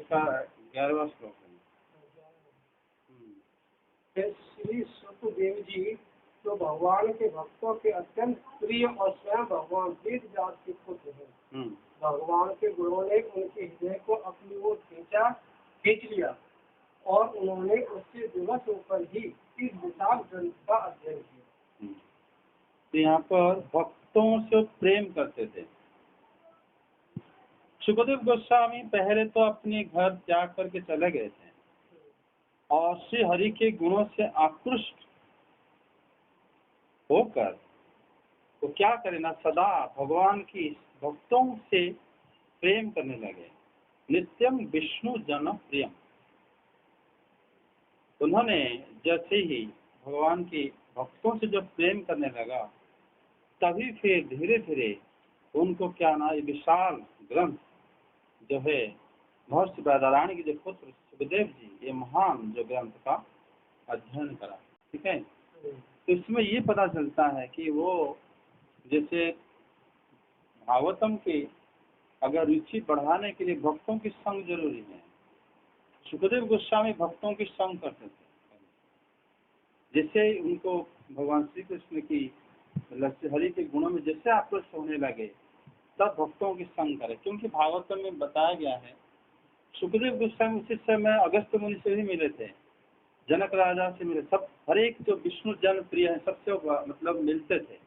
इसका 11वां श्लोक है। श्री सुखदेव जी तो भगवान के भक्तों के अत्यंत प्रिय और स्वयं भगवान वेद व्यास के पुत्र हैं। भगवान के गुरुओं ने उनके हृदय को अपनी ओर खींच लिया और उन्होंने उससे विवश होकर ही इस विशाल ग्रंथ का अध्ययन किया। तो यहाँ पर भक्तों से प्रेम करते थे। सुखदेव गोस्वामी पहले तो अपने घर त्याग करके चले गए थे और श्री हरि के गुणों से आकृष्ट होकर तो क्या करें ना, सदा भगवान की भक्तों से प्रेम करने लगे। नित्यम विष्णु जन प्रियम। उन्होंने जैसे ही भगवान की भक्तों से जब प्रेम करने लगा, तभी फिर धीरे धीरे उनको क्या ना, ये विशाल ग्रंथ जो है महर्षि बादरायण के जो पुत्र सुखदेव जी, ये महान जो ग्रंथ का अध्ययन करा। ठीक है, तो इसमें ये पता चलता है कि वो जैसे भागवतम के अगर रुचि बढ़ाने के लिए भक्तों की संग जरूरी है। सुखदेव गोस्वामी भक्तों की संग करते थे। जैसे उनको भगवान श्री कृष्ण की हरि के गुणों में जैसे आकृष्ट होने लगे, तब भक्तों की संग करे। क्योंकि भागवतम में बताया गया है, सुखदेव गोस्वामी उसी समय अगस्त मुनि से भी मिले थे, जनक राजा से मिले, सब हर एक जो विष्णु जन प्रिय है सबसे मतलब मिलते थे।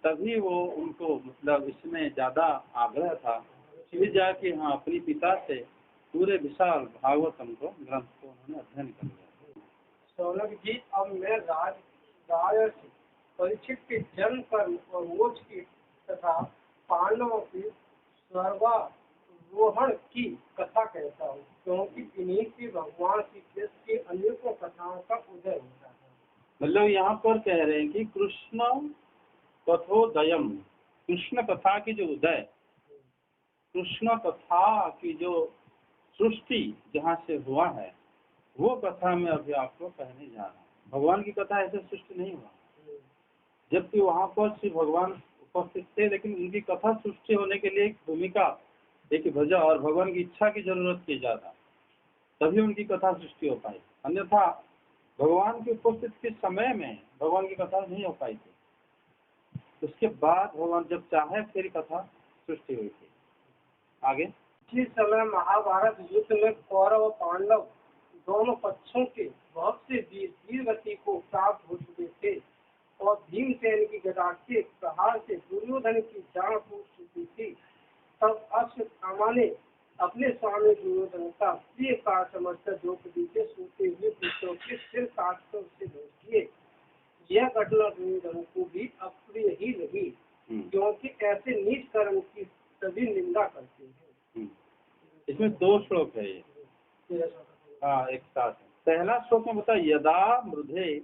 तभी वो उनको मतलब इसमें ज्यादा आग्रह था, फिर जाके हाँ अपनी पिता से पूरे विशाल भागवतम को ग्रंथ को उन्होंने अध्ययन कर लिया। सौनक जी, अब मैं राज परीक्षित के जन्म कर्म और मोक्ष की तथा पांडवों की स्वर्गारोहण की कथा कहता हूँ, क्योंकि इन्हीं से भगवान श्री कृष्ण की अनेकों कथाओं का उदय होता है। मतलब यहाँ पर कह रहे हैं कि कृष्ण कथोदयम, कृष्ण कथा की जो उदय, कृष्ण कथा की जो सृष्टि जहाँ से हुआ है, वो कथा में अभी आपको कहने जा रहा हूँ। भगवान की कथा ऐसे सृष्टि नहीं हुआ, जबकि वहाँ पर श्री भगवान उपस्थित थे, लेकिन उनकी कथा सृष्टि होने के लिए एक भूमिका, एक भजन और भगवान की इच्छा की जरूरत थी ज्यादा, तभी उनकी कथा सृष्टि हो पाई। अन्यथा भगवान की उपस्थिति के समय में भगवान की कथा नहीं हो पाई थी। उसके बाद भगवान जब चाहे फिर कथा सृष्टि हुई थी। आगे, जिस समय महाभारत युद्ध में कौरव और पांडव दोनों पक्षों के बहुत से वीर गति को प्राप्त हो चुके थे और भीमसेन की गदा के प्रहार से दुर्योधन की जान फूट चुकी थी, तब अश्वत्थामा ने अपने स्वामी दुर्योधन का प्रिय कार्य समझकर द्रौपदी से सोते हुए पुत्रों के सिर काटकर उससे भेज दिए। यह घटना दुर्योधन को भी अप्रिय ही लगी, क्योंकि ऐसे नीच कर्म की सभी निंदा करते हैं। इसमें 2 श्लोक है ये, हाँ एक साथ। पहला श्लोक में बता, यदा मृधे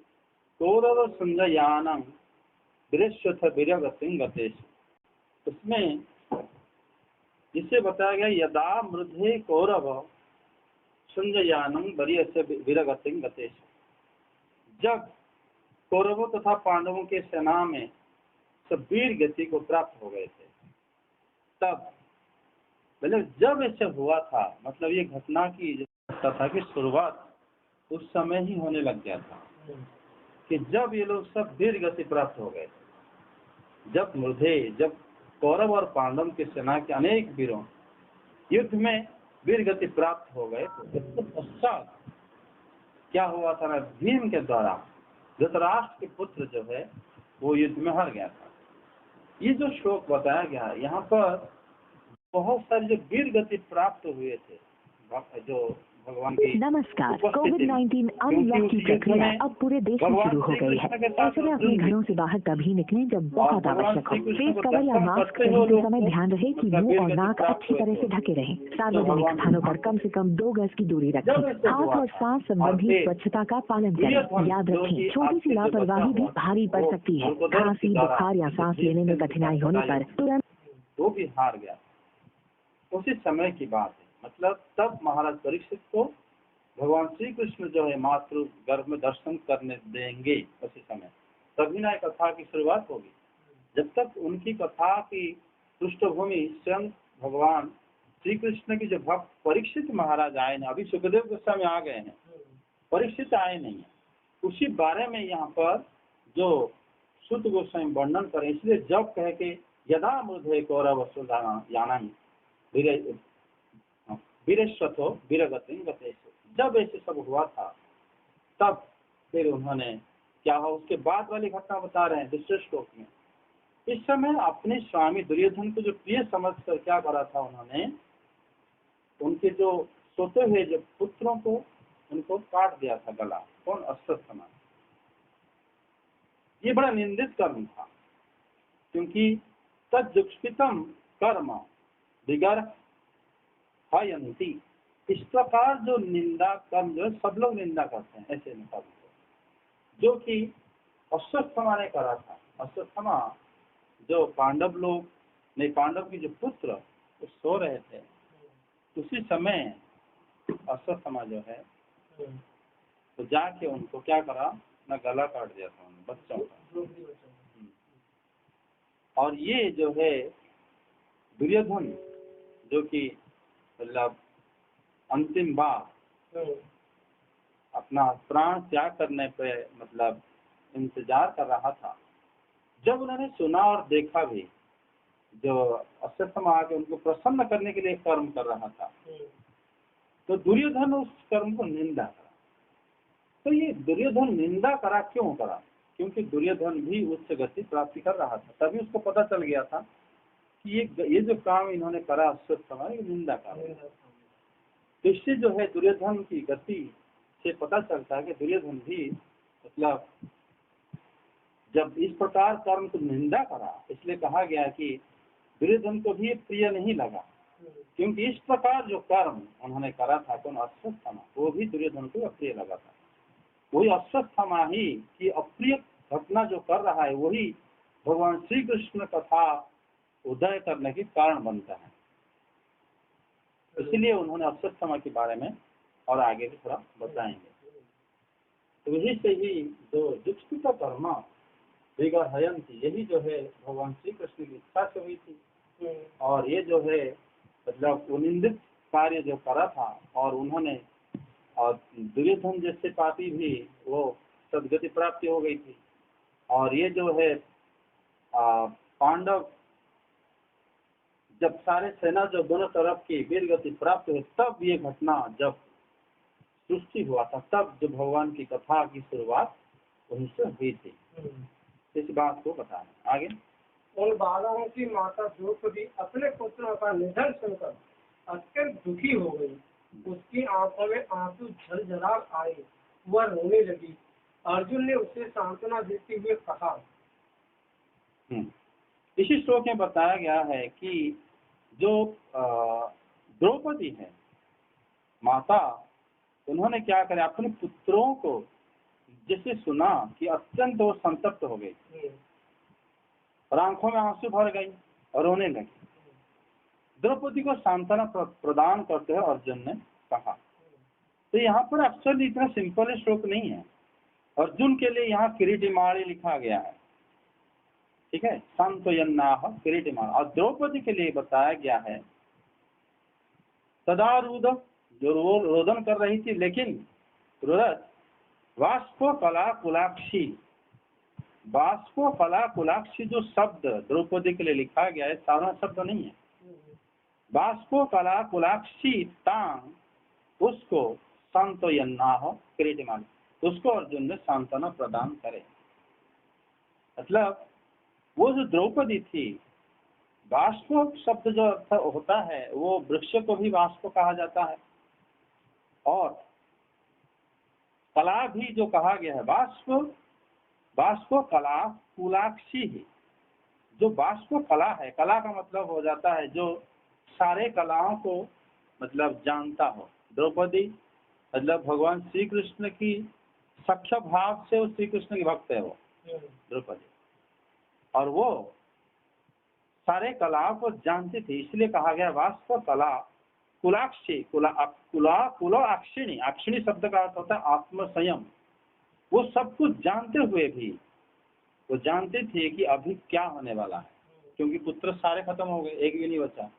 कौरव संजयानं विरश्यथ वीरगतिं गतेश। उसमें जिसे बताया गया, यदा मृधे कौरव संजयानं वरीयस्य वीरगतिं गतेश। जब कौरवों तथा पांडवों के सेना में सब वीर गति को प्राप्त हो गए थे, तब मतलब जब ऐसे हुआ था, मतलब ये घटना की कथा की शुरुआत उस समय ही होने लग गया था कि जब ये लोग सब वीर गति प्राप्त हो गए, जब मृधे, जब कौरव और पांडव की सेना के अनेक वीरों युद्ध में वीर गति प्राप्त हो गए, तो इसके पश्चात क्या हुआ था ना, भीम के द्वारा धृतराष्ट्र के पुत्र जो है वो युद्ध में हार गया था। ये जो श्लोक बताया गया, यहाँ पर बहुत सारे जो वीर गति प्राप्त हुए थे, जो भगवान की नमस्कार। कोविड-19 अनलॉक की प्रक्रिया अब पूरे देश में शुरू हो गई है। ऐसे में अपने घरों से बाहर तभी निकलें जब बहुत आवश्यक हो। फेस कवर या मास्क पहनते समय ध्यान रहे कि मुंह और नाक अच्छी तरह से ढके रहें। सार्वजनिक स्थानों पर कम से कम 2 गज की दूरी रखें। हाथ और सांस संबंधी स्वच्छता का पालन करें। याद रखें, छोटी सी लापरवाही भी भारी पड़ सकती है। खांसी, बुखार या सांस लेने में कठिनाई होने पर तुरंत वो भी हार गया। उसी समय की बात है, मतलब तब महाराज परीक्षित को भगवान श्री कृष्ण जो है मातृ गर्भ में दर्शन करने देंगे, उसी समय तभी ना कथा की शुरुआत होगी। जब तक उनकी कथा की पृष्ठभूमि स्वयं भगवान श्री कृष्ण की जो भक्त परीक्षित महाराज आए ना, अभी सुखदेव गोस्वामी आ गए हैं, परीक्षित आए नहीं है, उसी बारे में यहाँ पर जो सुत गोस्वामी वर्णन करें, इसलिए जब कहे कि यदा मृधे कौरव यानम वीरेश्वतो वीरगति गते, जब ऐसे सब हुआ था तब फिर उन्होंने क्या हुआ, उसके बाद वाली घटना बता रहे हैं दूसरे श्लोक में। इस समय अपने स्वामी दुर्योधन को जो प्रिय समझ कर क्या करा था, उन्होंने उनके जो सोते हुए जो पुत्रों को उनको काट दिया था गला। कौन? अश्वत्थामा। ये बड़ा निंदित कर्म था, क्योंकि तज्जुक्ष्पितम कर्म विगर्हयन्ति, इस प्रकार जो निंदा कर्म जो सब लोग निंदा करते हैं ऐसे निकाल, जो कि अश्वत्थामा ने करा था। अश्वत्थामा जो पांडव लोग ने, पांडव के जो पुत्र वो सो रहे थे, उसी समय अश्वत्थामा जो है तो जाके उनको क्या करा ना, गला काट दिया था उन्होंने, बच्चों का। और ये जो है दुर्योधन जो कि मतलब अंतिम बार अपना प्राण त्याग करने पे मतलब इंतजार कर रहा था, जब उन्होंने सुना और देखा भी, जो अश्वत्थामा आके उनको प्रसन्न करने के लिए कर्म कर रहा था, तो दुर्योधन उस कर्म को निंदा करा। तो ये दुर्योधन निंदा करा क्यों करा? क्योंकि दुर्योधन भी उच्च गति प्राप्ति कर रहा था, तभी उसको पता चल गया था कि ये जो काम इन्होंने करा अश्वत्थामा, ये निंदा का। तो इससे जो है दुर्योधन की गति से पता चलता है कि दुर्योधन भी मतलब जब इस प्रकार कर्म को निंदा करा, इसलिए कहा गया कि दुर्योधन को भी प्रिय नहीं लगा, क्योंकि इस प्रकार जो कर्म उन्होंने करा था कौन? अश्वत्थामा, वो भी दुर्योधन को अप्रिय लगा था। वही अश्वत्थामा ही की अप्रिय घटना जो कर रहा है, वही भगवान श्री कृष्ण कथा उदय करने के कारण बनता है। इसलिए उन्होंने अश्वत्थामा के बारे में और आगे भी थोड़ा बताएंगे। तो यही से ही जो जुक्ष्पित कर्म विगर्हयन्ति, यही जो है भगवान श्री कृष्ण की इच्छा से हुई थी। और ये जो है मतलब निंदित कार्य जो करा था, और उन्होंने और दुर्योधन जैसे पापी भी वो सदगति प्राप्ति हो गई थी। और ये जो है पांडव जब सारे सेना जो दोनों तरफ की वीर गति प्राप्त हुई, तब ये घटना जब सृष्टि हुआ था, तब जो भगवान की कथा की शुरुआत वहीं से हुई थी। इस बात को बताना आगे। उन बालकों की माता द्रौपदी अपने पुत्रों का निधन सुनकर अत्यंत दुखी हो गई। उसकी आंखों में आंसू झलझला आए, वह रोने लगी। अर्जुन ने उसे सांत्वना देते हुए कहा। इसी श्लोक में बताया गया है कि जो द्रौपदी है माता, उन्होंने क्या करे, अपने पुत्रों को जैसे सुना कि अत्यंत वो संतप्त हो गई और आंखों में आंसू भर गई और रोने लगी। द्रौपदी को सांत्वना प्रदान करते हुए अर्जुन ने कहा। तो यहाँ पर एक्चुअली इतना सिंपल श्लोक नहीं है। अर्जुन के लिए यहाँ किरीटिमाणी लिखा गया है, ठीक है, सांत्वयन्नाह किरीटिमाणी। और द्रौपदी के लिए बताया गया है तदारूढ़, जो रोदन कर रही थी, लेकिन रुदत वाष्पो कला कुलाक्षी। वाष्पो कला कुलाक्षी जो शब्द द्रौपदी के लिए लिखा गया है, साधारण शब्द नहीं है। वाष्पो कला कुलाक्षी तांग, उसको सांत्वयन्नाह किरीटिमाणी, उसको अर्जुन ने सांत्वना प्रदान करे। मतलब वो जो द्रौपदी थी, वाष्प शब्द जो अर्थ होता है वो वृक्ष को भी वाष्प कहा जाता है, और कला भी जो कहा गया है वाष्प कला कुलाक्षी ही। जो वाष्प कला है, कला का मतलब हो जाता है जो सारे कलाओं को मतलब जानता हो। द्रौपदी मतलब भगवान श्री कृष्ण की सख्य भाव से वो श्री कृष्ण की भक्त है वो द्रौपदी, और वो सारे कलाओं को जानती थी, इसलिए कहा गया वाष्प कला कुलाक्षी। कुलाक्षिणी, अक्षिणी शब्द का अर्थ होता है आत्म संयम। वो सब कुछ जानते हुए भी वो जानती थी कि अभी क्या होने वाला है, क्योंकि पुत्र सारे खत्म हो गए, एक भी नहीं बचा।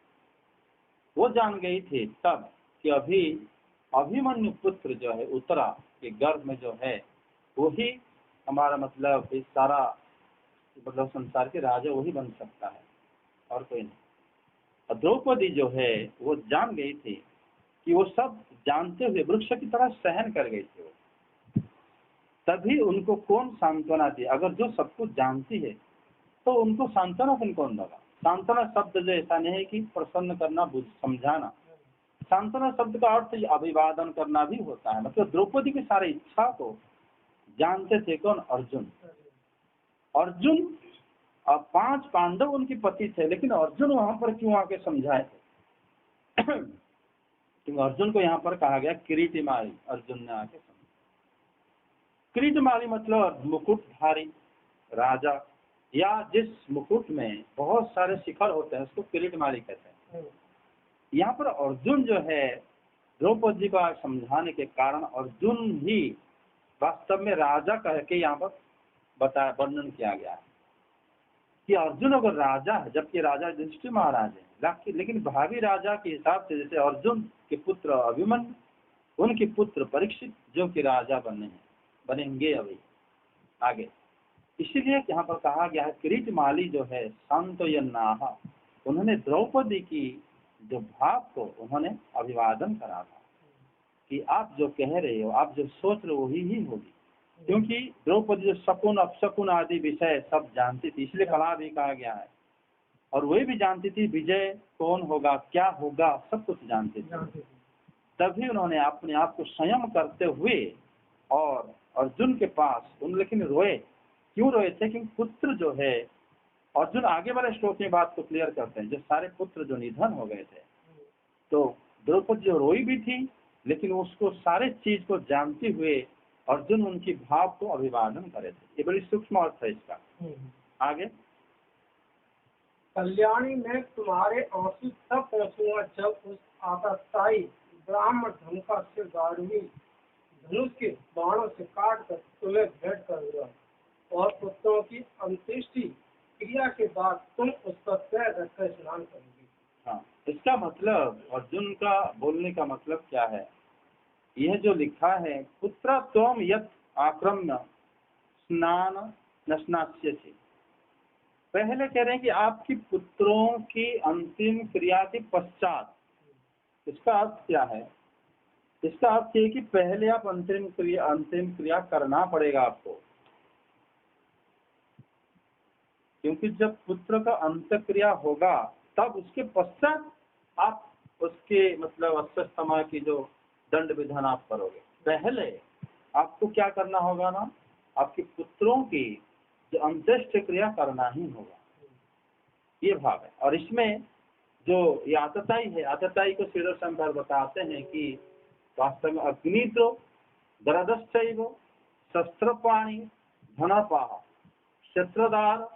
वो जान गई थी तब कि अभी अभिमन्यु पुत्र जो है उत्तरा के गर्भ में जो है वही हमारा मतलब इस सारा मतलब संसार के राजा वही बन सकता है और कोई नहीं। और द्रौपदी जो है वो जान गई थी कि वो सब जानते हुए वृक्ष की तरह सहन कर गई थी। वो तभी उनको कौन सांत्वना दी? अगर जो सब कुछ जानती है तो उनको सांत्वना कौन देगा? सांत्वना शब्द जो ऐसा नहीं है कि प्रसन्न करना, समझाना। सांत्वना शब्द का अर्थ अभिवादन करना भी होता है। मतलब द्रौपदी की सारी इच्छा को जानते थे कौन? अर्जुन। अर्जुन 5 पांडव उनके पति थे, लेकिन अर्जुन वहां पर क्यों आके समझाए थे? क्योंकि अर्जुन को यहाँ पर कहा गया किरीटिमाली। अर्जुन ने आके समझा। किरीटिमाली मतलब मुकुटधारी राजा, या जिस मुकुट में बहुत सारे शिखर होते हैं उसको किरीटिमाली कहते हैं। यहाँ पर अर्जुन जो है द्रौपदी को समझाने के कारण अर्जुन ही वास्तव में राजा कह के यहाँ पर बताया, वर्णन किया गया है कि अर्जुन अगर राजा है, जबकि राजा युधिष्ठिर महाराज है, लेकिन भावी राजा के हिसाब से जैसे अर्जुन के पुत्र अभिमन्यु, उनके पुत्र परीक्षित जो कि राजा बनेंगे अभी आगे। इसीलिए यहाँ पर कहा गया है किरीटमाली जो है सांत्वयन्नाः, उन्होंने द्रौपदी की जो भाव को उन्होंने अभिवादन करा था कि आप जो कह रहे हो, आप जो सोच रहे हो वही ही होगी। क्योंकि द्रौपदी जो शकुन अपशकुन आदि विषय सब जानती थी, इसलिए कला भी कहा गया है। और वही भी जानती थी विजय कौन होगा, क्या होगा, सब कुछ जानती थी। तभी उन्होंने अपने आप को संयम करते हुए और अर्जुन के पास लेकिन रोए। क्यों रोए थे? क्योंकि पुत्र जो है, अर्जुन आगे वाले श्लोक में बात को क्लियर करते हैं, जो सारे पुत्र जो निधन हो गए थे, तो द्रौपदी जो रोई भी थी, लेकिन उसको सारे चीज को जानते हुए अर्जुन उनकी भाव को अभिवादन करे थे। ये बड़ी सूक्ष्म अर्थ है इसका। आगे, कल्याणी में तुम्हारे आंसू तब पहुंचूंगा जब उस आतताई ब्राह्मण धन का सिर गाढ़ी धनुष के बाणों से काट कर तुम्हें भेंट करूंगा, और पुत्रों की अंत्येष्टि क्रिया के बाद तुम उस पर पैर रखकर स्नान करोगे। हाँ, इसका मतलब अर्जुन का बोलने का मतलब क्या है? यह जो लिखा है पुत्र त्वम यत् आक्रम्य स्नान नस्नास्यसि, पहले कह रहे हैं कि आपकी पुत्रों की अंतिम क्रिया के पश्चात। इसका अर्थ क्या है? इसका अर्थ ये कि पहले आप अंतिम क्रिया करना पड़ेगा आपको, क्योंकि जब पुत्र का अंत क्रिया होगा तब उसके पश्चात आप उसके मतलब अश्वत्थामा की जो दंड विधान आप करोगे। पहले आपको क्या करना होगा ना, आपके पुत्रों की जो अंत्येष्टि क्रिया करना ही होगा, ये भाव है। और इसमें जो ये आतताई है, आतताई को श्रीधर शंकर बताते हैं कि वास्तव में अग्निद्रो दरदश्चैव शस्त्रपाणि धनपाः क्षत्रदार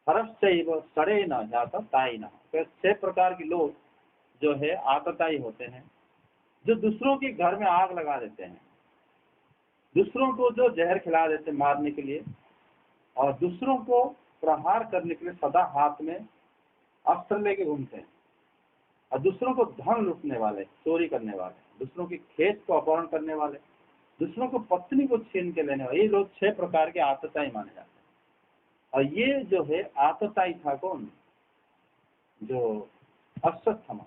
हरश्चैव सड़ेन जाततायिनः। 6 प्रकार के लोग जो है आतताई होते हैं, जो दूसरों के घर में आग लगा देते हैं, दूसरों को जो जहर खिला देते हैं मारने के लिए, और दूसरों को प्रहार करने के लिए सदा हाथ में अस्त्र लेके घूमते हैं, और दूसरों को धन लूटने वाले, चोरी करने वाले, दूसरों के खेत को अपहरण करने वाले, दूसरों को पत्नी को छीन के लेने वाले, ये लोग 6 प्रकार के आतताई माने जाते हैं। और ये जो है आतताई था कौन? जो अश्वत्थामा,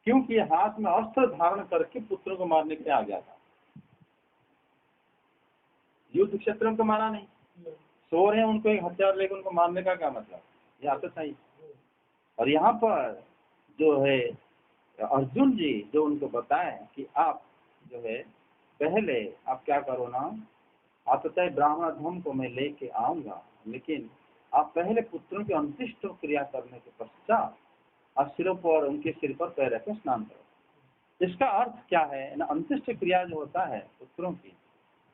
क्योंकि हाथ में अस्त्र धारण करके पुत्रों को मारने के लिए आ गया था। युद्ध क्षेत्र में तो मारा नहीं, सो रहे हैं, उनको एक हथियार लेकर उनको मारने का क्या मतलब? ये आतताई। और यहाँ पर जो है अर्जुन जी जो उनको बताए कि आप जो है पहले आप क्या करो ना, आतताई ब्राह्मण धर्म को मैं लेके आऊंगा, लेकिन आप पहले पुत्रों की अंत्येष्टि क्रिया करने के पश्चात आप सिरों पर, उनके सिर पर पैर रखकर स्नान करो। इसका अर्थ क्या है ना, अंत्येष्टि क्रिया जो होता है पुत्रों की,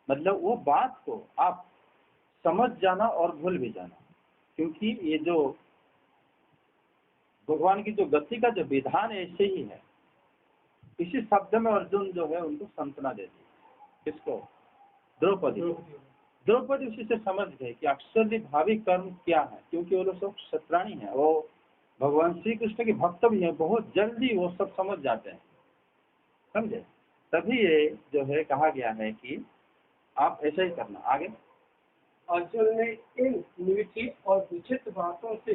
मतलब वो बात को आप समझ जाना और भूल भी जाना, क्योंकि ये जो भगवान की जो गति का जो विधान है ऐसे ही है। इसी शब्द में अर्जुन जो है उनको सांत्वना देती है। किसको? द्रौपदी उसी से समझ गए कि अक्षर भावी कर्म क्या है, क्योंकि वो लोग सब क्षत्राणी है, वो भगवान श्री कृष्ण के भक्त भी हैं, बहुत जल्दी वो सब समझ जाते हैं, समझे। तभी ये जो है कहा गया है कि आप ऐसा ही करना। आगे अर्जुन ने इन निश्चित और विचित्र बातों से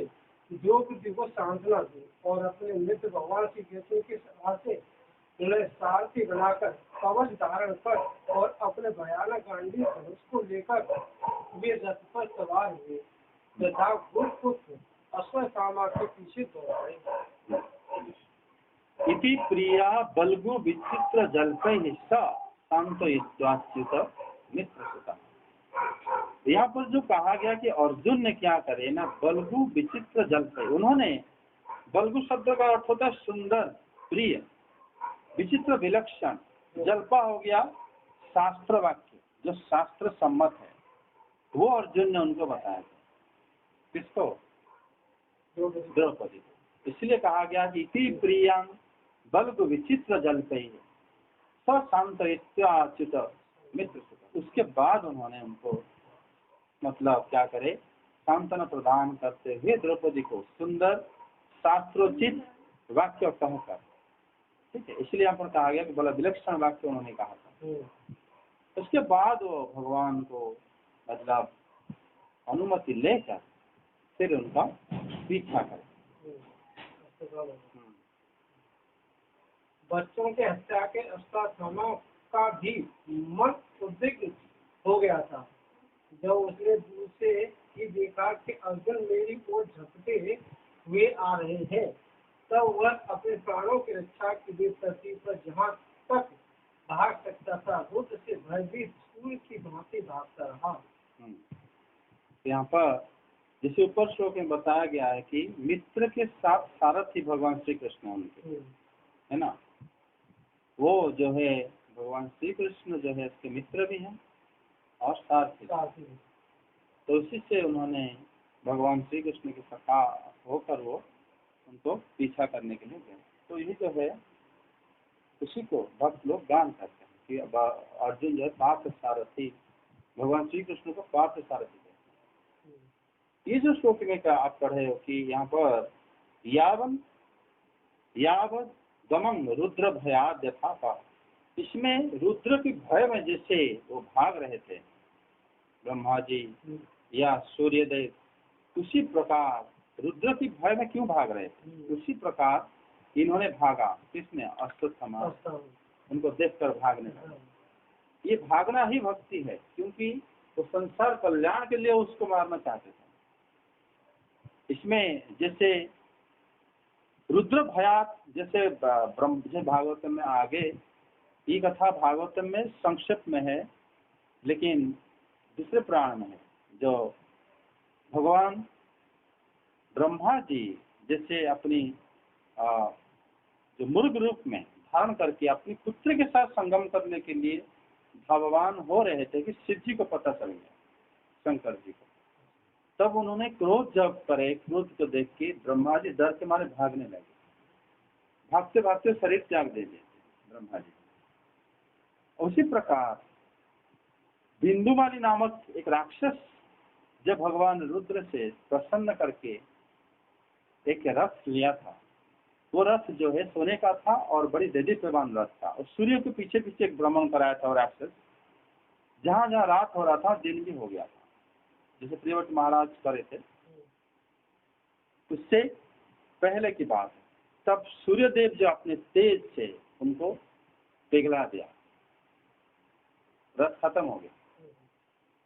जो बुद्धि को सांत्वना दी और अपने मित्र भगवान श्री कृष्ण की सलाह से उन्हें सारथी बनाकर कवच धारण कर और अपने भयानक गांडी धनुष को लेकर वे रथ पर सवार हुए तथा पुत्र अश्वत्थामा के पीछे दौड़े। इति प्रिया बल्गु विचित्र जल्पैः स शान्तयित्वाच्युत मित्रसुता। यहाँ पर जो कहा गया कि अर्जुन ने क्या करे ना, बल्गु विचित्र जल्पैः, उन्होंने, बल्गु शब्द का अर्थ होता है सुंदर, प्रिय, विचित्र विलक्षण, जल्पा हो गया शास्त्र वाक्य जो शास्त्र सम्मत है, वो अर्जुन ने उनको बताया। किसको? द्रौपदी को। इसलिए कहा गया कि इति प्रियां बल्गु विचित्र जल्पैः स शान्तयित्वाच्युत मित्रसुता। उसके बाद उन्होंने उनको मतलब क्या करे, सांत्वना प्रदान करते हुए द्रौपदी को सुंदर शास्त्रोचित वाक्य कहकर, ठीक है। इसलिए यहाँ पर कहा गया कि बड़ा विलक्षण वाक्य उन्होंने कहा था। उसके बाद वो भगवान को मतलब अनुमति लेकर फिर उनका पीछा करे। बच्चों के हत्या के अश्वत्थामा का भी मन उद्विग्न हो गया था जब उसने दूर से ही देखा कि अर्जुन मेरी ओर झपटे हुए आ रहे हैं। तब वह अपने प्राणों की रक्षा के लिए धरती पर जहाँ तक भाग सकता था रुद्र से भयभीत सूर्य की भांति भागता रहा। यहाँ पर जैसे ऊपर श्लोक में बताया गया है कि मित्र के साथ सारथी भगवान श्री कृष्ण उनके, है ना, वो जो है भगवान श्री कृष्ण जो है इसके मित्र भी हैं और सारथी। तो उसी से उन्होंने भगवान श्री कृष्ण के सखा होकर वो उनको पीछा करने के लिए गए। तो यही जो है उसी को भक्त लोग गान करते हैं कि अर्जुन जो है पार्थ सारथी, भगवान श्री कृष्ण को पार्थ सारथी। ये जो श्लोक में का आप पढ़े हो कि यहाँ पर यावत गमन रुद्र भयाद यथा, इसमें रुद्र के भय में जैसे वो भाग रहे थे ब्रह्मा जी या सूर्यदेव, उसी प्रकार रुद्र की भय में क्यों भाग रहे थे, उसी प्रकार इन्होंने भागा। किसने? अश्वत्थामा, उनको देखकर भागने लगा। ये भागना ही भक्ति है, क्योंकि वो संसार कल्याण के लिए उसको मारना चाहते थे। इसमें जैसे रुद्र भयात, जैसे ब्रह्म भागवतम में आगे ये कथा भागवतम में संक्षिप्त में है, लेकिन दूसरे पुराण में है, जो भगवान ब्रह्मा जी जैसे अपनी जो मुर्ग रूप में धारण करके अपनी पुत्र के साथ संगम करने के लिए भाववान हो रहे थे कि शिव जी को पता चल गया, शंकर जी को। तब उन्होंने क्रोध जब करे, क्रोध को देख के ब्रह्मा जी डर के मारे भागने लगे। भागते भागते शरीर त्याग दे दिए ब्रह्मा जी। उसी प्रकार बिंदुमाली नामक एक राक्षस जब भगवान रुद्र से प्रसन्न करके एक रथ लिया था, वो रथ जो है सोने का था और बड़ी देदीप्यमान रथ था, और सूर्य के पीछे पीछे एक भ्रमण कराया था। और राक्षस जहाँ जहाँ रात हो रहा था दिन भी हो गया था, जैसे प्रियव्रत महाराज करे थे। उससे पहले की बात है, तब सूर्यदेव जो अपने तेज से उनको पिघला दिया, रथ खत्म हो गया।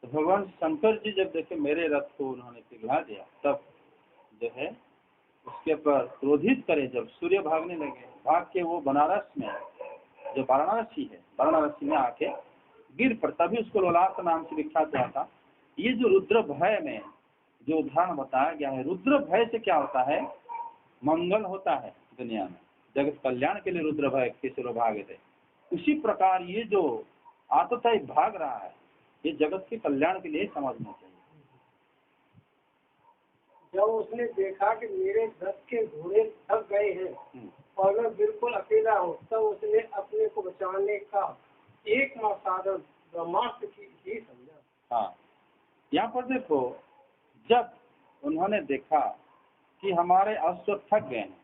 तो भगवान शंकर जी जब देखे मेरे रथ को उन्होंने पिघला दिया, तब जो है उसके ऊपर क्रोधित करे। जब सूर्य भागने लगे, भाग के वो बनारस में जो वाराणसी है, वाराणसी में आके गिर पर, तभी उसको लोलाट नाम से विख्यात हुआ था। ये जो रुद्र भय में जो उदाहरण बताया गया है, रुद्र भय से क्या होता है, मंगल होता है दुनिया में, जगत कल्याण के लिए रुद्र भय कैसे लोग भागे थे। उसी प्रकार ये जो आतताई भाग रहा है, ये जगत के कल्याण के लिए समझना चाहिए। जब उसने देखा कि मेरे रथ के घोड़े थक गए हैं और मैं बिल्कुल अकेला हूँ, तब उसने अपने को बचाने का एकमात्र साधन ब्रह्मास्त्र की ही समझा। हाँ, यहाँ पर देखो, जब उन्होंने देखा कि हमारे अस्त्र थक गए हैं।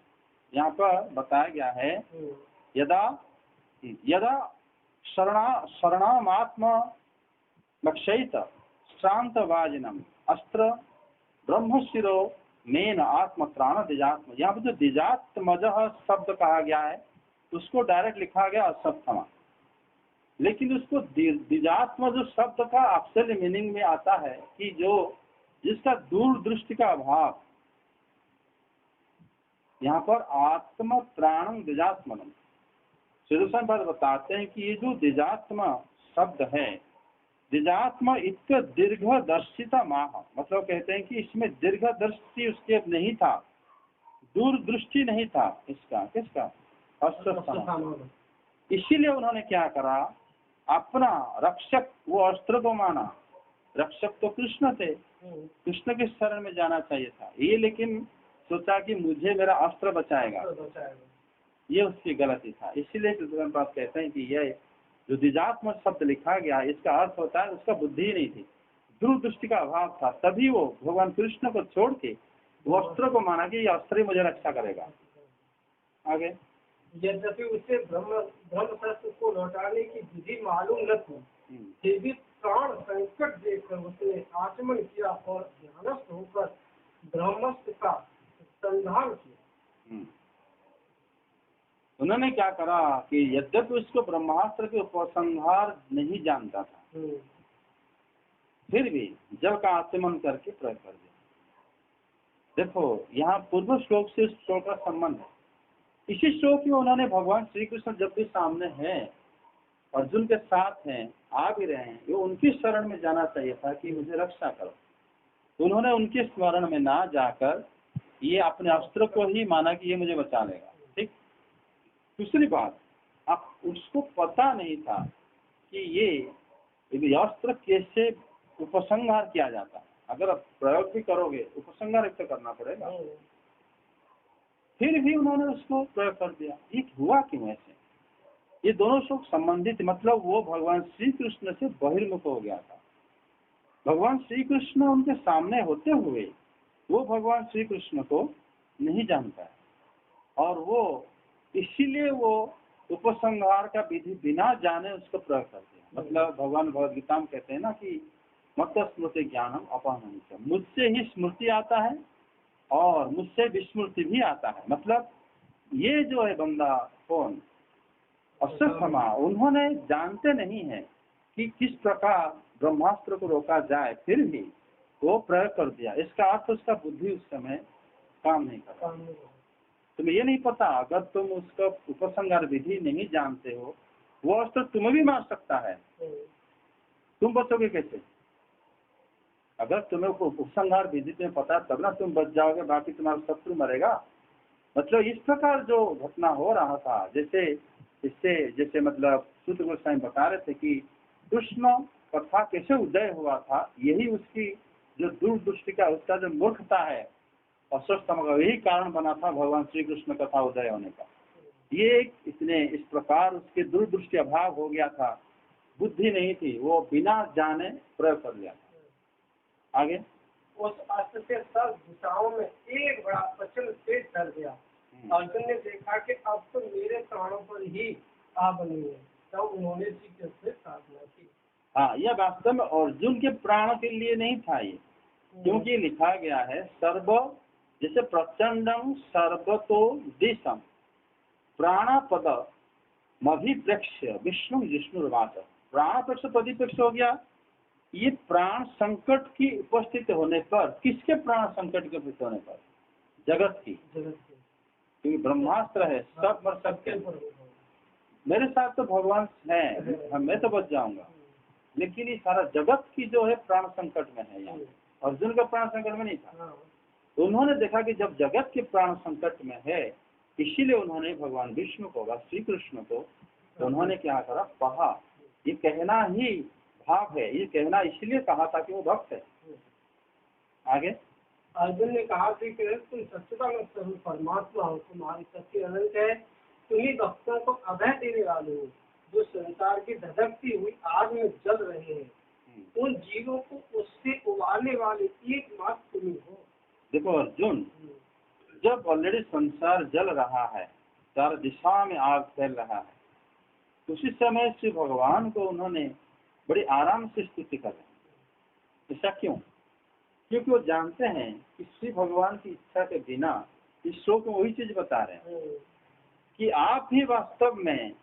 यहाँ पर बताया गया है यदा यदा शरणामात्म लक्षित शांत वाजिनम अस्त्र ब्रह्मशिरो मेन आत्मत्राण द्विजात्म। यहाँ पर जो द्विजात्मज शब्द कहा गया है उसको डायरेक्ट लिखा गया अश्वत्थमा, लेकिन उसको द्विजात्म जो शब्द का एक्चुअल मीनिंग में आता है कि जो जिसका दूरदृष्टि का अभाव। यहाँ पर आत्म त्राणम द्विजात्मनम श्रीदर्शन पर बताते हैं कि ये जो द्विजात्म शब्द है, द्विजात्म इत दीर्घदर्शिता माह, मतलब कहते हैं कि इसमें दीर्घदृष्टि उसके नहीं था, दूरदृष्टि नहीं था इसका, किसका, अश्वत्थामा। इसीलिए उन्होंने क्या करा, अपना रक्षक वो अस्त्र को माना। रक्षक तो कृष्ण थे, कृष्ण के शरण में जाना चाहिए था ये, लेकिन सोचा कि मुझे मेरा अस्त्र बचाएगा, ये उसकी गलती था। इसीलिए कहते हैं कि यह जो द्विजात्म शब्द लिखा गया इसका अर्थ होता है उसका बुद्धि नहीं थी, दूरदृष्टि का अभाव था, तभी वो भगवान कृष्ण को छोड़ के वो अस्त्र को माना कि ये अस्त्र ही मुझे रक्षा करेगा। आगे यद्यपि उसे ब्रह्मशस्त्र को लौटाने की विधि मालूम न थी, फिर भी प्राण संकट देखकर उसने आचमन किया और ध्यानस्थ होकर ब्रह्मास्त्र का संधान किया। उन्होंने क्या करा कि यद्यपि उसको ब्रह्मास्त्र के उपसंहार नहीं जानता था, फिर भी जल का आचमन करके प्रयोग कर दिया। देखो यहाँ पूर्व श्लोक से इस श्लोक का संबंध है। इसी श्लोक में उन्होंने भगवान श्री कृष्ण जब भी सामने हैं, अर्जुन के साथ हैं, आ भी रहे हैं, ये उनकी शरण में जाना चाहिए था कि मुझे रक्षा करो। उन्होंने उनके स्मरण में ना जाकर ये अपने अस्त्र को ही माना कि ये मुझे बचा लेगा। ठीक। दूसरी बात, अब उसको पता नहीं था कि ये अस्त्र कैसे उपसंहार किया जाता है। अगर आप प्रयोग भी करोगे उपसंहार तो करना पड़ेगा, फिर भी उन्होंने उसको प्रयोग कर दिया। ये हुआ क्यों ऐसे? ये दोनों श्लोक संबंधित, मतलब वो भगवान श्री कृष्ण से बहिर्मुख हो गया था। भगवान श्री कृष्ण उनके सामने होते हुए वो भगवान श्री कृष्ण को नहीं जानता है, और वो इसीलिए वो उपसंहार का विधि बिना जाने उसको प्रयोग करते हैं। मतलब भगवान भगवद गीता में कहते हैं ना कि मत स्मृति ज्ञानम अपहरण, मुझसे ही स्मृति आता है और मुझसे विस्मृति भी आता है। मतलब ये जो है बंदा कौन, अश्वत्थामा, उन्होंने जानते नहीं है कि किस प्रकार ब्रह्मास्त्र को रोका जाए, फिर भी वो प्रयोग कर दिया। इसका अर्थ उसका बुद्धि उस समय काम नहीं कर रहा। तुम्हें ये नहीं पता, अगर तुम उसका उपसंहार विधि नहीं जानते हो, वो अस्त्र तुम्हें भी मार सकता है, तुम बचोगे कैसे? अगर तुम्हें उपसंहार विधि में पता तब ना तुम बच जाओगे, बाकी तुम्हारा शत्रु मरेगा। मतलब इस प्रकार जो घटना हो रहा था, जैसे मतलब सूत्र गोस्वामी बता रहे थे कि कृष्ण कथा कैसे उदय हुआ था, यही उसकी जो दूरदृष्टि का, उसका जो मूर्खता है अश्वत्थामा का, यही कारण बना था भगवान श्री कृष्ण कथा उदय होने का। ये इतने इस प्रकार उसके दूरदृष्टि अभाव हो गया था, बुद्धि नहीं थी, वो बिना जाने प्रयोग कर लिया था। आगे उस अस्त्र से सब दिशाओं में एक बड़ा प्रचंड तेज कर दिया। अर्जुन ने देखा कि अब तो मेरे प्राणों पर ही आ बनी है, तब उन्होंने श्री कृष्ण से प्रार्थना की। हाँ, यह वास्तव में अर्जुन के प्राण के लिए नहीं था ये, क्योंकि लिखा गया है सर्व, जैसे प्रचंडम सर्वतो दिशम प्राणपद मभिप्रेक्ष्य विष्णु जिष्णुर्वाच। प्राणपक्ष परिप्रेक्ष्य हो गया, ये प्राण संकट की उपस्थित होने पर, किसके प्राण संकट के उपस्थित होने पर? जगत की, क्योंकि ब्रह्मास्त्र है, सब मर सकते हैं। मेरे साथ तो भगवान है, मैं तो बच जाऊंगा, लेकिन ये सारा जगत की जो है प्राण संकट में है। यहाँ अर्जुन का प्राण संकट में नहीं था। तो उन्होंने देखा कि जब जगत के प्राण संकट में है, इसीलिए उन्होंने भगवान विष्णु को, श्री कृष्ण को, उन्होंने क्या करा, कहा। ये कहना ही भाव है, ये कहना इसलिए कहा था कि वो भक्त है। आगे अर्जुन ने कहा कि तुम सच्चिदानंद स्वरूप परमात्मा हो, तुम्हारी शक्ति अनंत है, तुम्ही भक्तों को अभय देने वाले हो, जो संसार की धधकती हुई आग में जल रहे हैं, उन जीवों को उससे उबारने वाले एकमात्र तुम्ही हो। देखो अर्जुन, जब ऑलरेडी संसार जल रहा है, चार दिशा में आग फैल रहा है, उसी समय श्री भगवान को उन्होंने बड़ी आराम से स्तुति कर रहे हैं। ऐसा क्यों? क्योंकि वो जानते हैं कि श्री भगवान की इच्छा के बिना इस श्लोक में वही चीज बता रहे हैं कि आप ही वास्तव में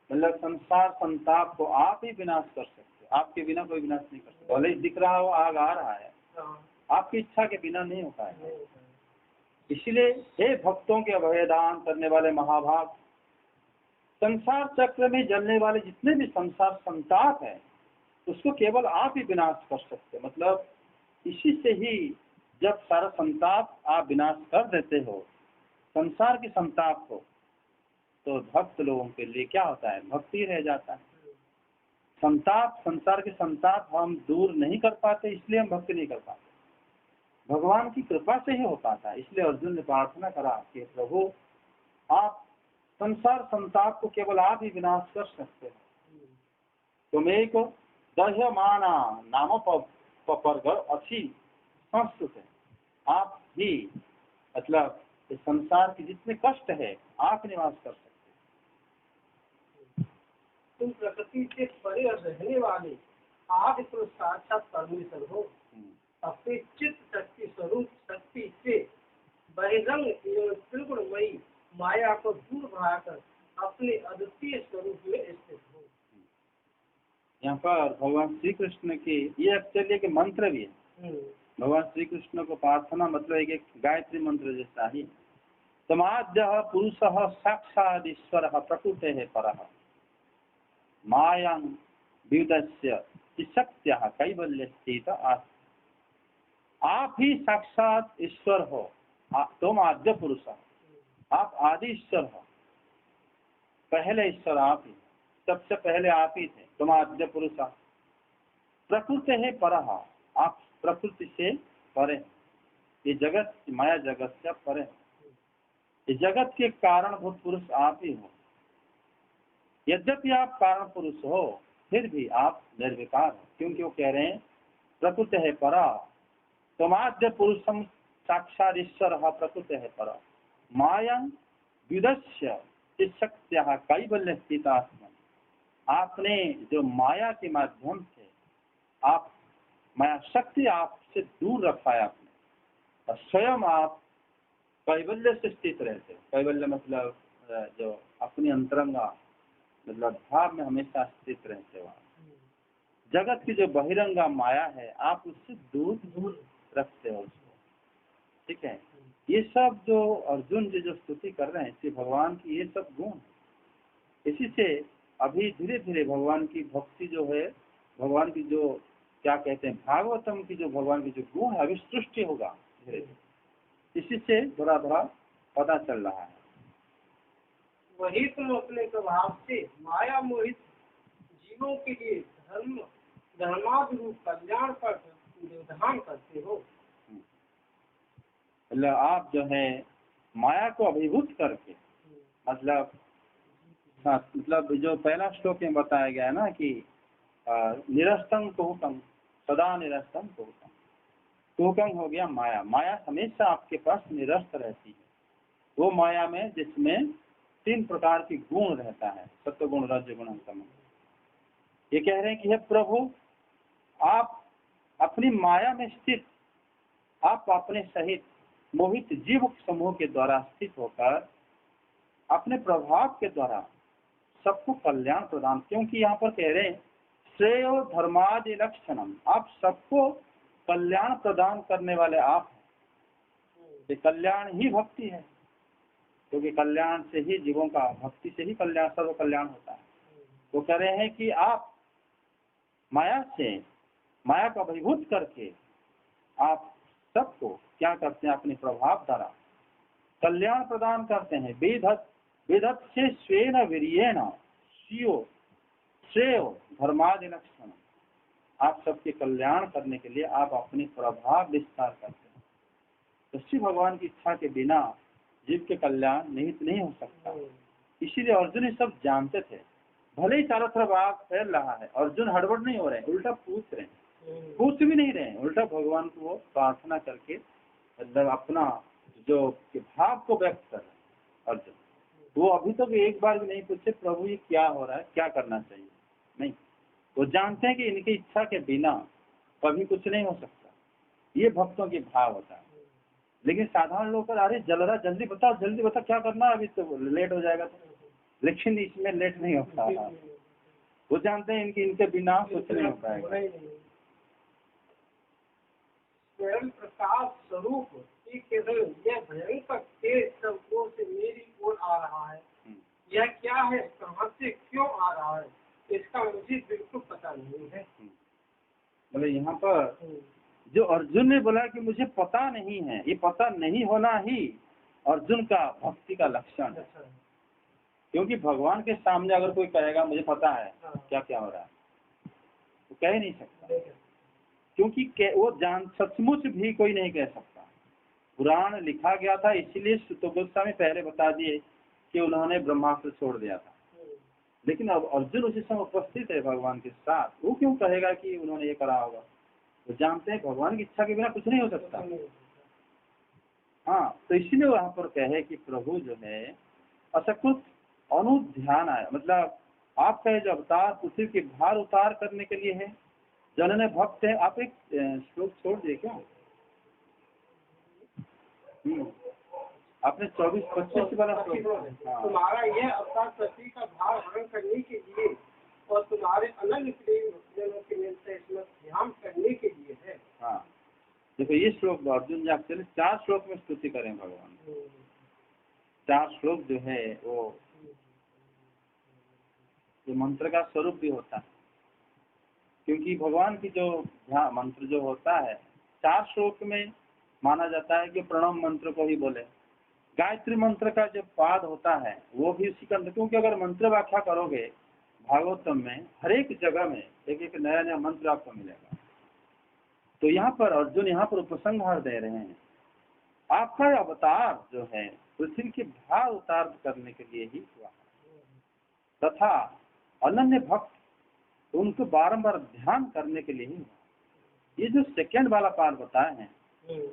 मतलब संसार संताप को आप ही विनाश कर सकते हो, आपके बिना कोई विनाश नहीं कर सकता। भले ही दिख रहा हो आग आ रहा है, आपकी इच्छा के बिना नहीं हो पाएगा। इसलिए हे भक्तों के अभयदान करने वाले महाभाग, संसार चक्र में जलने वाले जितने भी संसार संताप है उसको केवल आप ही विनाश कर सकते। मतलब इसी से ही जब सारा संताप आप विनाश कर देते हो, संसार के संताप को, तो भक्त लोगों के लिए क्या होता है? भक्ति रह जाता है। संताप, संसार के संताप हम दूर नहीं कर पाते, इसलिए हम भक्ति नहीं कर पाते। भगवान की कृपा से ही हो पाता है। इसलिए अर्जुन ने प्रार्थना करा कि प्रभु आप संसार संताप को केवल आप ही विनाश कर सकते हो। तुम एक दह्यमाना नाम पपर्ग अच्छी संस्कृत है, आप ही मतलब इस संसार के जितने कष्ट है आप निवास कर सकते। तुम प्रकृति से परे रहने वाले आप तो साक्षात परमेश्वर हो। अपने चित्त शक्ति स्वरूप शक्ति से बहिरंग एवं त्रिगुणमयी माया को दूर भगाकर अपने अद्वितीय स्वरूप में स्थित हो। यहाँ पर भगवान श्री कृष्ण के ये एक्चुअली एक मंत्र भी है। भगवान श्री कृष्ण को प्रार्थना मतलब एक गायत्री मंत्र जैसा ही। समाद्य पुरुष साक्षाद ईश्वर प्रकृते है पर मायां विदस्य शक्त्या कैवल्य स्थित आस्ते। आप ही साक्षात ईश्वर हो, तुम आद्य पुरुष हो, आप आदि ईश्वर हो, पहले ईश्वर आप ही, सबसे पहले आप ही थे। तुम आद्य पुरुष प्रकृति है पर, आप प्रकृति से परे, ये जगत माया जगत से परे, ये जगत के कारणभूत पुरुष आप ही हो। यद्यपि आप कारण पुरुष हो फिर भी आप निर्विकार हो, क्योंकि वो कह रहे हैं प्रकृति है परा, तुमाद्य पुरुषम साक्षात ईश्वर प्रकृति है पर माया विदस्य शक्त्या कैवल्य स्थित आत्मा। आपने जो माया के माध्यम से आप माया शक्ति आपसे दूर रखा है आपने, और स्वयं आप कैवल्य से स्थित रहते। कैवल्य मतलब जो अपनी अंतरंगा मतलब भाव में हमेशा स्थित रहते हो। जगत की जो बहिरंगा माया है आप उससे दूर रखते हो उसको, ठीक है। ये सब जो अर्जुन जी जो स्तुति कर रहे हैं श्री भगवान की, ये सब गुण है। इसी से अभी धीरे धीरे भगवान की भक्ति जो है, भगवान की जो क्या कहते हैं भागवतम की जो भगवान की जो गुण है अभी सृष्टि होगा धीरे धीरे। इसी से थोड़ा थोड़ा पता चल रहा है। वही तुम अपने प्रभाव से माया मोहित जीवों के लिए धर्माभिरूप कल्याण पर विधान करते हो। मतलब आप जो है माया को अभिभूत करके, मतलब जो पहला श्लोक में बताया गया है ना कि निरस्तम कुहकम सदा निरस्तम कुहकम। कुहकम हो गया माया, माया हमेशा आपके पास निरस्त रहती है। वो माया में जिसमें 3 प्रकार की गुण रहता है, सत्व गुण रज गुण तम। ये कह रहे हैं कि हे प्रभु आप अपनी माया में स्थित, आप अपने सहित मोहित जीव समूह के द्वारा स्थित होकर अपने प्रभाव के द्वारा सबको कल्याण प्रदान, क्योंकि यहाँ पर कह रहे हैं श्रेयो धर्मादि लक्षणम, आप सबको कल्याण प्रदान करने वाले आप हैं। ये कल्याण ही भक्ति है, क्योंकि कल्याण से ही जीवों का, भक्ति से ही कल्याण सर्व कल्याण होता है। वो कह रहे हैं कि आप माया से, माया को अभिभूत करके आप सबको क्या करते हैं, अपने प्रभाव द्वारा कल्याण प्रदान करते हैं। वेदत से स्वेन वीर्येण श्रेयो धर्मादि लक्षण, आप सबके कल्याण करने के लिए आप अपने प्रभाव विस्तार करते हैं। तो श्री भगवान की इच्छा के बिना जीव के कल्याण निहित नहीं हो सकता। इसीलिए अर्जुन ये सब जानते थे। भले ही चारों तरफ आग फैल रहा है, अर्जुन हड़बड़ नहीं हो रहे हैं, उल्टा पूछ रहे हैं, पूछ भी नहीं रहे हैं, उल्टा भगवान को वो प्रार्थना करके मतलब अपना जो भाव को व्यक्त कर रहे हैं अर्जुन, वो अभी तक एक बार भी नहीं पूछे प्रभु ये क्या हो रहा है, क्या करना चाहिए, नहीं। वो जानते हैं कि इनकी इच्छा के बिना कभी कुछ नहीं हो सकता, ये भक्तों के भाव होता है। लेकिन साधारण लोग अरे जल्दी बता क्या करना है, अभी तो लेट हो जाएगा। लेकिन इसमें लेट नहीं होता है, वो जानते हैं इनके बिना कुछ नहीं हो पाएगा। स्वयं प्रकाश स्वरूप केवल यह भयंकर तेज शब्दों से मेरी ओर आ रहा है, यह क्या है, कहाँ से क्यों आ रहा है, इसका मुझे बिल्कुल पता नहीं है। बोले यहाँ पर जो अर्जुन ने बोला कि मुझे पता नहीं है, ये पता नहीं होना ही अर्जुन का भक्ति का लक्षण है। क्योंकि भगवान के सामने अगर कोई कहेगा मुझे पता है क्या क्या हो रहा है, तो कह नहीं सकता, क्योंकि वो जान सचमुच भी कोई नहीं कह सकता। पुराण लिखा गया था, इसीलिए सुत गोस्वामी पहले बता दिए कि उन्होंने ब्रह्मास्त्र छोड़ दिया था। लेकिन अब अर्जुन उसी समय उपस्थित है भगवान के साथ, वो क्यों कहेगा कि उन्होंने ये करा होगा। वो जानते हैं भगवान की इच्छा के बिना कुछ नहीं हो सकता। हाँ, तो इसीलिए वहां पर कहे कि प्रभु जो है असकृत अनुध्यान आया, मतलब आपका जो अवतार पृथ्वी के भार उतार करने के लिए है, जनने भक्त है। आप एक श्लोक छोड़ दिए क्या? आपने 24-25 वाला श्लोक। तुम्हारा यह अवतार पृथ्वी का भार हरण करने के लिए और तुम्हारे अनन्य प्रेम इसमें ध्यान करने के लिए है। हाँ, देखो ये श्लोक अर्जुन जी आप चले 4 श्लोक में स्तुति करें भगवान। 4 श्लोक जो है वो ये मंत्र का स्वरूप भी होता है, क्योंकि भगवान की जो मंत्र जो होता है 4 श्लोक में माना जाता है कि प्रणव मंत्र को ही बोले। गायत्री मंत्र का जो पाद होता है वो भी उसी का, क्योंकि अगर मंत्र व्याख्या करोगे भागवतम में हर एक जगह में एक एक नया नया मंत्र आपको मिलेगा। तो यहाँ पर अर्जुन यहाँ पर उपसंहार दे रहे हैं, आपका अवतार जो है पृथ्वी के भार उतार करने के लिए ही हुआ है, तथा अनन्य भक्त उनको बारंबार ध्यान करने के लिए ही हुआ। ये जो सेकंड वाला पाठ बताए हैं,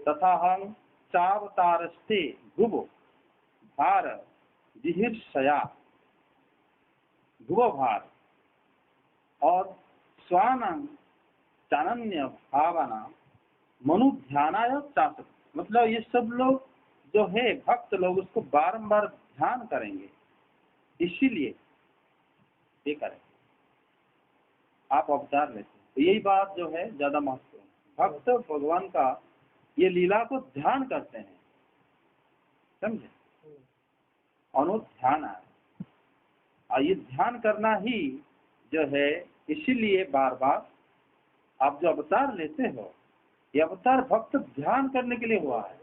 तथा हम चावतारस्ते भुवो भार जिहिर्षया, भुव भार और स्वानंग चानन्य भावना मनु ध्यानाय चासक, मतलब ये सब लोग जो है भक्त लोग उसको बारंबार ध्यान करेंगे, इसीलिए ये करें आप अवतार लेते। तो यही बात जो है ज्यादा महत्वपूर्ण, भक्त भगवान का ये लीला को ध्यान करते हैं, समझे, अनुध्यान है। और ये ध्यान करना ही जो है, इसीलिए बार बार आप जो अवतार लेते हो, ये अवतार भक्त ध्यान करने के लिए हुआ है।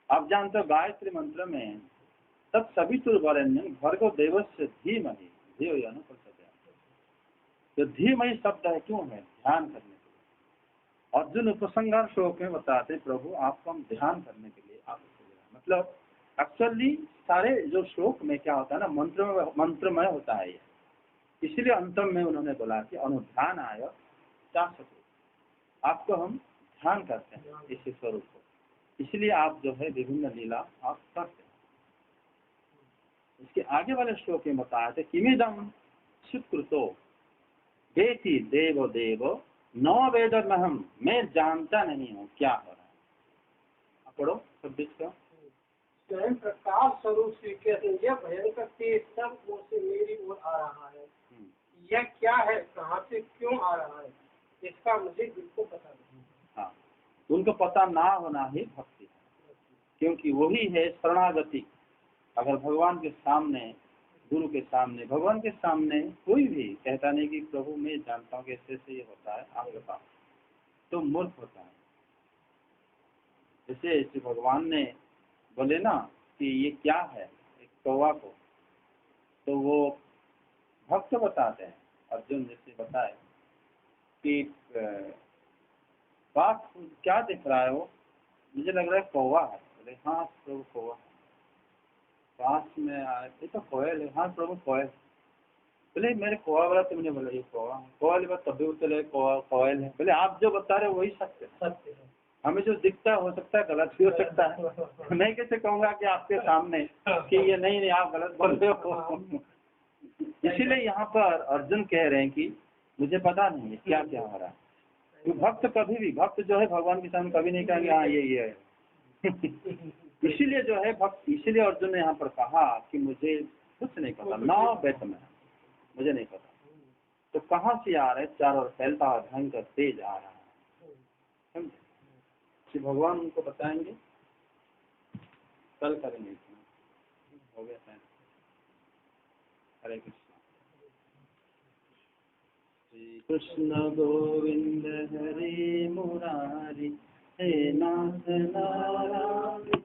आप जानते हो गायत्री मंत्र में तत्सवितुर्वरेण्यं भर्गो देवस्य धीमहि धियो यो न प्रचोदयात्, तो धीमहि शब्द है क्यों है? ध्यान करने के लिए। अर्जुन उपसंहार श्लोक में बताते प्रभु आपको हम ध्यान करने के लिए आप, मतलब एक्चुअली सारे जो श्लोक में क्या होता है ना, मंत्रमय होता है ये, इसलिए अंतम में उन्होंने बोला कि अनुध्यान आय चासक, आपको हम ध्यान करते हैं इस स्वरूप को, इसलिए आप जो है विभिन्न लीला आप करते हैं। इसके आगे वाले श्लोक में बताया था किमिदम सुकृतो वेति देव देव न वेदमहम, मैं जानता नहीं हूँ क्या हो रहा है। आप पढ़ो 26 का। स्वयं प्रकाश स्वरूप श्री कृष्ण यह भयंकर तेज सब ओर से मेरी ओर आ रहा है, यह क्या है, कहाँ से क्यों आ रहा है, इसका मुझे बिल्कुल पता नहीं। हाँ, उनको पता ना होना ही भक्ति है, क्योंकि वही है शरणागति। अगर भगवान के सामने, गुरु के सामने, भगवान के सामने कोई भी कहता नहीं कि प्रभु मैं जानता हूँ कैसे से ये होता है आपके पास, तो मूर्ख होता है। जैसे भगवान ने बोले ना कि ये क्या है एक कौवा को, तो वो भक्त बताते हैं, अर्जुन जैसे बताए कि बात क्या दिख रहा है, वो मुझे लग रहा है कौवा है। बोले हाँ प्रभु कौवा है। पास में आए, ये तो कोयल है। हाँ प्रभु कोयल। बोले मेरे कौवा वाला तुमने बोला ये कौवा है, कौवा बात तभी चले कोयल है। बोले आप जो बता रहे वही सत्य है। हमें जो दिखता हो सकता है गलत भी हो सकता है। मैं कैसे कहूँगा कि आपके सामने कि ये नहीं आप गलत बोल रहे हो। इसीलिए यहाँ पर अर्जुन कह रहे हैं कि मुझे पता नहीं है क्या क्या हो रहा है। तो भक्त कभी भी, भक्त जो है भगवान के सामने कभी नहीं कहेंगे हाँ ये है। इसीलिए जो है भक्त, इसीलिए अर्जुन ने यहाँ पर कहा कि मुझे कुछ नहीं पता, ना बैठ में मुझे नहीं पता। तो कहाँ से आ रहा है, चारों ओर फैलता हुआ भयंकर तेज आ रहा है। श्री भगवान उनको बताएंगे, कल करेंगे। हो गया टाइम। हरे कृष्ण। श्री कृष्ण गोविंद हरे मुरारी, हे नाथ नारायण।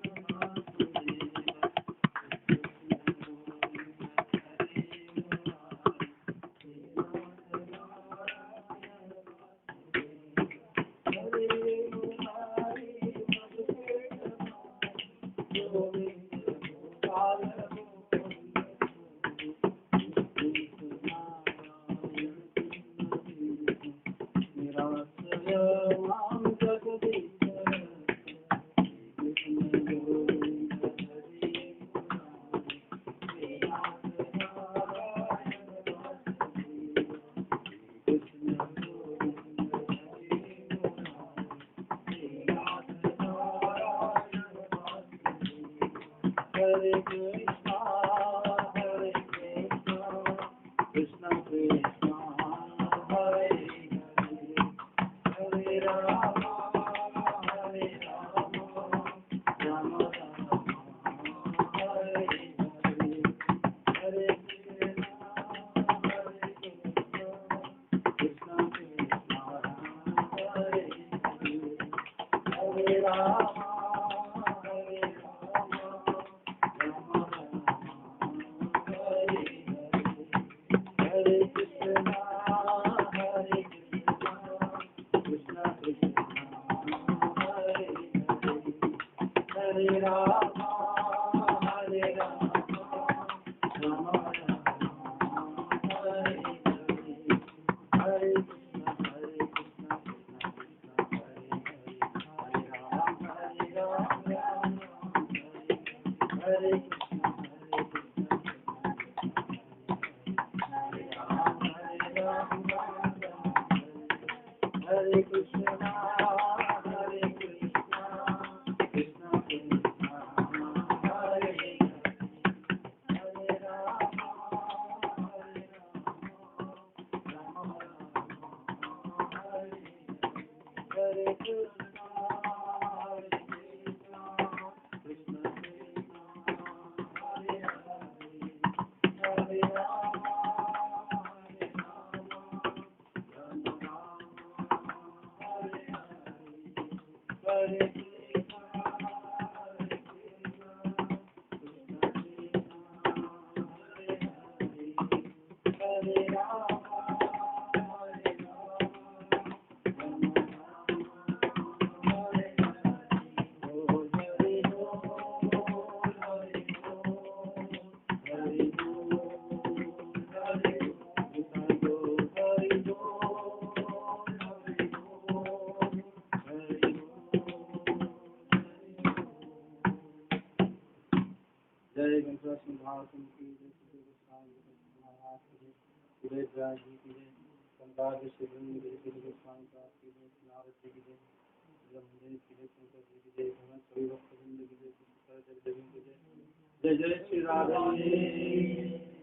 जय गणेश महाराज की जय, महाराज की जय, जय जी की जय, संताज शिवलिंग की जय, स्वामी की जय, नारद जी की जय, ब्रह्मदेव की जय, शंकर जी की जय, सभी भक्तवृंद की जय, जय जय श्री राधे।